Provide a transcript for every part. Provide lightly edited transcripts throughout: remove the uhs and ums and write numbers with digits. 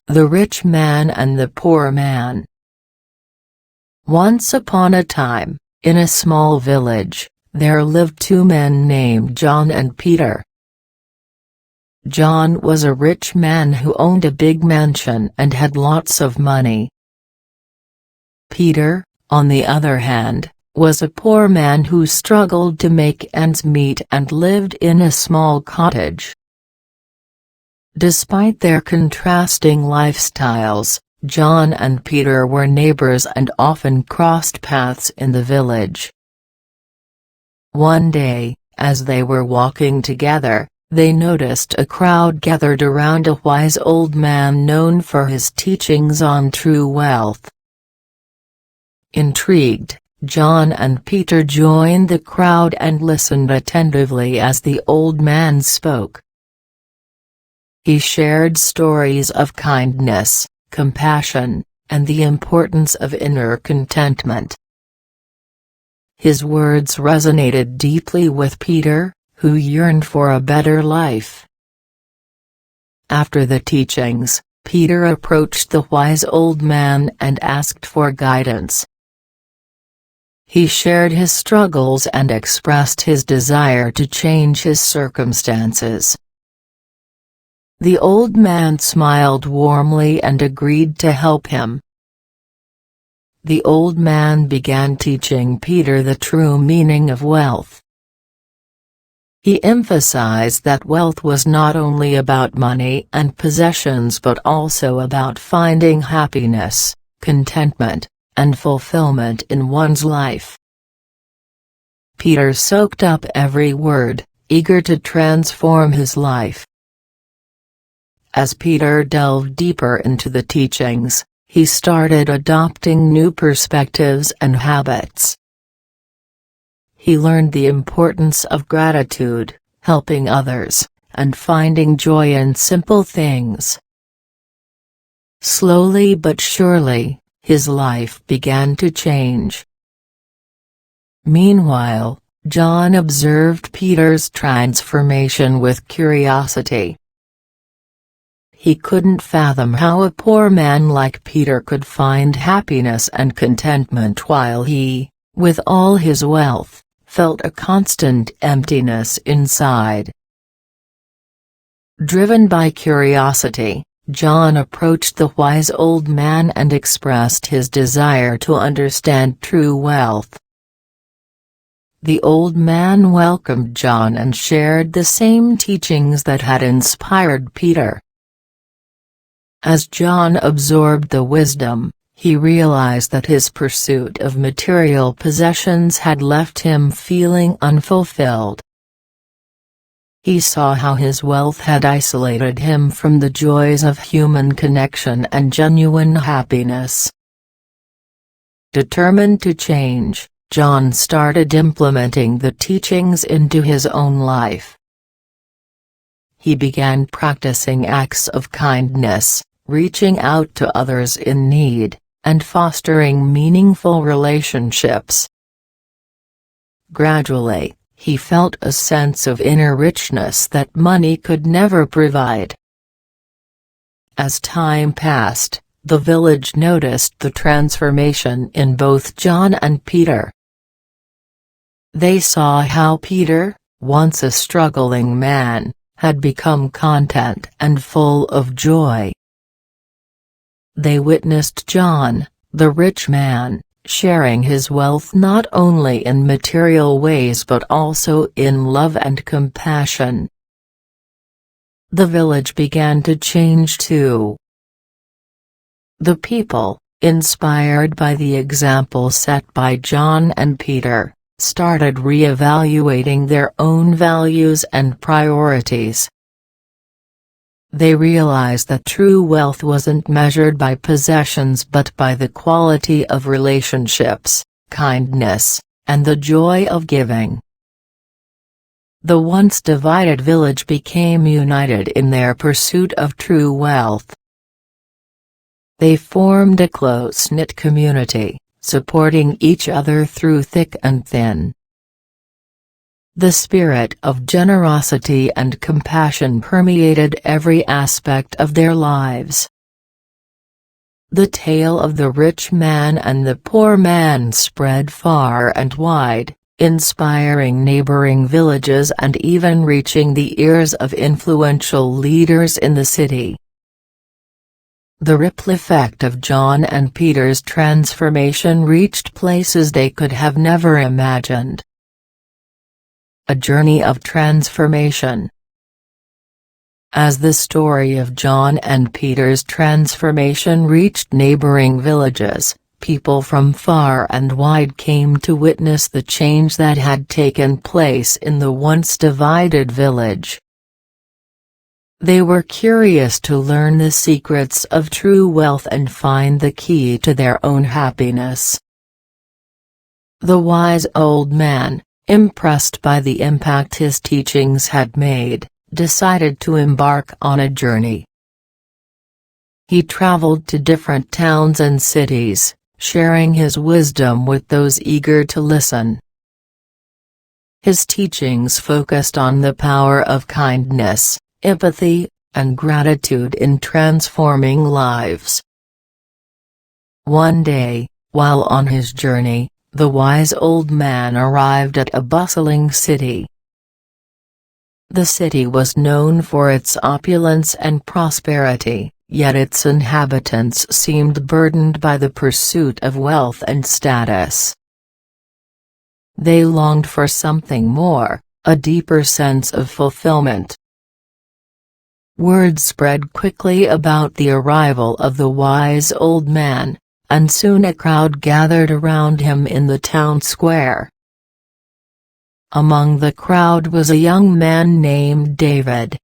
The Rich Man and the Poor Man. Once upon a time, in a small village, there lived two men named John and Peter. John was a rich man who owned a big mansion and had lots of money. Peter, on the other hand, was a poor man who struggled to make ends meet and lived in a small cottage. Despite their contrasting lifestyles, John and Peter were neighbors and often crossed paths in the village. One day, as they were walking together, they noticed a crowd gathered around a wise old man known for his teachings on true wealth. Intrigued, John and Peter joined the crowd and listened attentively as the old man spoke. He shared stories of kindness, compassion, and the importance of inner contentment. His words resonated deeply with Peter, who yearned for a better life. After the teachings, Peter approached the wise old man and asked for guidance. He shared his struggles and expressed his desire to change his circumstances. The old man smiled warmly and agreed to help him. The old man began teaching Peter the true meaning of wealth. He emphasized that wealth was not only about money and possessions but also about finding happiness, contentment, and fulfillment in one's life. Peter soaked up every word, eager to transform his life. As Peter delved deeper into the teachings, he started adopting new perspectives and habits. He learned the importance of gratitude, helping others, and finding joy in simple things. Slowly but surely, his life began to change. Meanwhile, John observed Peter's transformation with curiosity. He couldn't fathom how a poor man like Peter could find happiness and contentment while he, with all his wealth, felt a constant emptiness inside. Driven by curiosity, John approached the wise old man and expressed his desire to understand true wealth. The old man welcomed John and shared the same teachings that had inspired Peter. As John absorbed the wisdom, he realized that his pursuit of material possessions had left him feeling unfulfilled. He saw how his wealth had isolated him from the joys of human connection and genuine happiness. Determined to change, John started implementing the teachings into his own life. He began practicing acts of kindness, reaching out to others in need, and fostering meaningful relationships. Gradually, he felt a sense of inner richness that money could never provide. As time passed, the village noticed the transformation in both John and Peter. They saw how Peter, once a struggling man, had become content and full of joy. They witnessed John, the rich man, sharing his wealth not only in material ways but also in love and compassion. The village began to change too. The people, inspired by the example set by John and Peter, started re-evaluating their own values and priorities. They realized that true wealth wasn't measured by possessions but by the quality of relationships, kindness, and the joy of giving. The once divided village became united in their pursuit of true wealth. They formed a close-knit community, supporting each other through thick and thin. The spirit of generosity and compassion permeated every aspect of their lives. The tale of the rich man and the poor man spread far and wide, inspiring neighboring villages and even reaching the ears of influential leaders in the city. The ripple effect of John and Peter's transformation reached places they could have never imagined. A journey of transformation. As the story of John and Peter's transformation reached neighboring villages, people from far and wide came to witness the change that had taken place in the once divided village. They were curious to learn the secrets of true wealth and find the key to their own happiness. The wise old man, impressed by the impact his teachings had made, decided to embark on a journey. He traveled to different towns and cities, sharing his wisdom with those eager to listen. His teachings focused on the power of kindness, empathy, and gratitude in transforming lives. One day, while on his journey, the wise old man arrived at a bustling city. The city was known for its opulence and prosperity, yet its inhabitants seemed burdened by the pursuit of wealth and status. They longed for something more, a deeper sense of fulfillment. Word spread quickly about the arrival of the wise old man, and soon a crowd gathered around him in the town square. Among the crowd was a young man named David.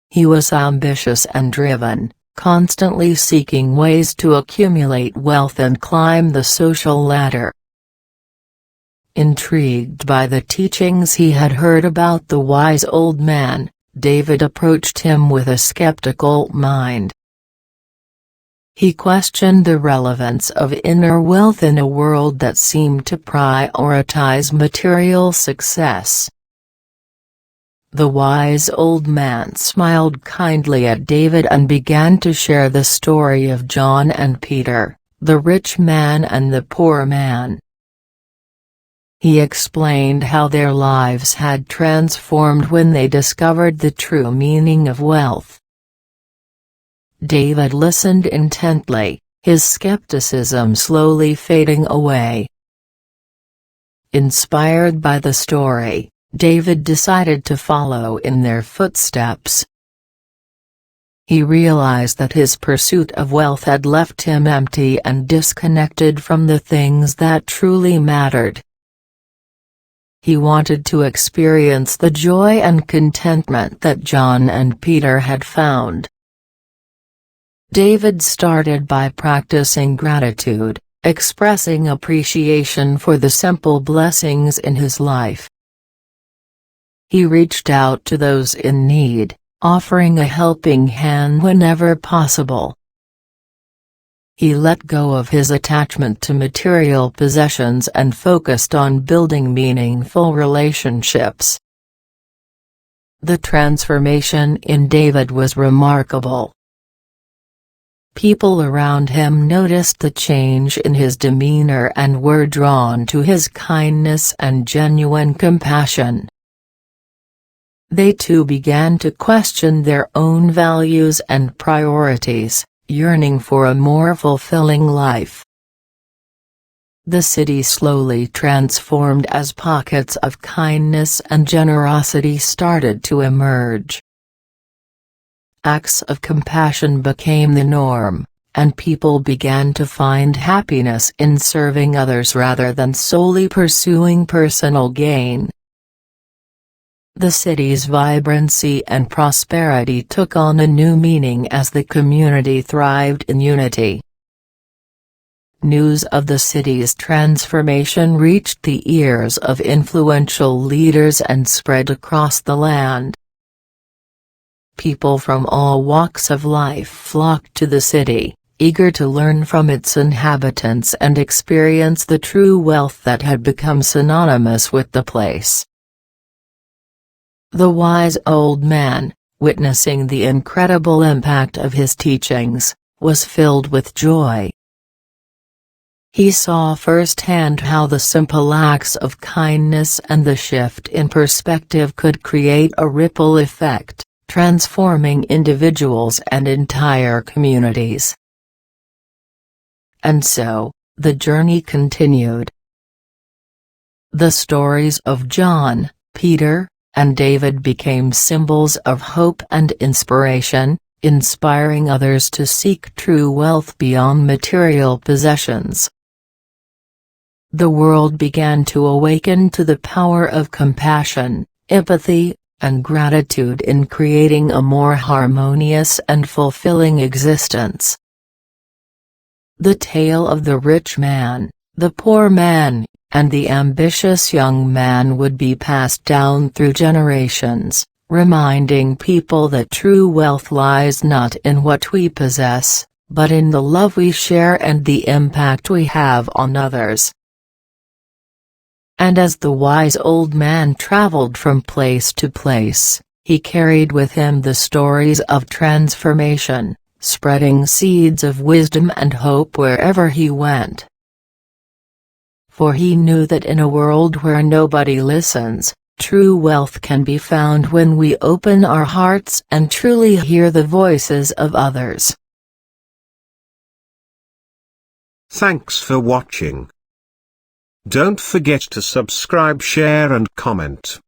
He was ambitious and driven, constantly seeking ways to accumulate wealth and climb the social ladder. Intrigued by the teachings he had heard about the wise old man, David approached him with a skeptical mind. He questioned the relevance of inner wealth in a world that seemed to prioritize material success. The wise old man smiled kindly at David and began to share the story of John and Peter, the rich man and the poor man. He explained how their lives had transformed when they discovered the true meaning of wealth. David listened intently, his skepticism slowly fading away. Inspired by the story, David decided to follow in their footsteps. He realized that his pursuit of wealth had left him empty and disconnected from the things that truly mattered. He wanted to experience the joy and contentment that John and Peter had found. David started by practicing gratitude, expressing appreciation for the simple blessings in his life. He reached out to those in need, offering a helping hand whenever possible. He let go of his attachment to material possessions and focused on building meaningful relationships. The transformation in David was remarkable. People around him noticed the change in his demeanor and were drawn to his kindness and genuine compassion. They too began to question their own values and priorities, yearning for a more fulfilling life. The city slowly transformed as pockets of kindness and generosity started to emerge. Acts of compassion became the norm, and people began to find happiness in serving others rather than solely pursuing personal gain. The city's vibrancy and prosperity took on a new meaning as the community thrived in unity. News of the city's transformation reached the ears of influential leaders and spread across the land. People from all walks of life flocked to the city, eager to learn from its inhabitants and experience the true wealth that had become synonymous with the place. The wise old man, witnessing the incredible impact of his teachings, was filled with joy. He saw firsthand how the simple acts of kindness and the shift in perspective could create a ripple effect, transforming individuals and entire communities. And so, the journey continued. The stories of John, Peter, and David became symbols of hope and inspiration, inspiring others to seek true wealth beyond material possessions. The world began to awaken to the power of compassion, empathy, and gratitude in creating a more harmonious and fulfilling existence. The tale of the rich man, the poor man, and the ambitious young man would be passed down through generations, reminding people that true wealth lies not in what we possess, but in the love we share and the impact we have on others. And as the wise old man traveled from place to place, he carried with him the stories of transformation, spreading seeds of wisdom and hope wherever he went. For he knew that in a world where nobody listens, true wealth can be found when we open our hearts and truly hear the voices of others. Thanks for watching. Don't forget to subscribe, share and comment.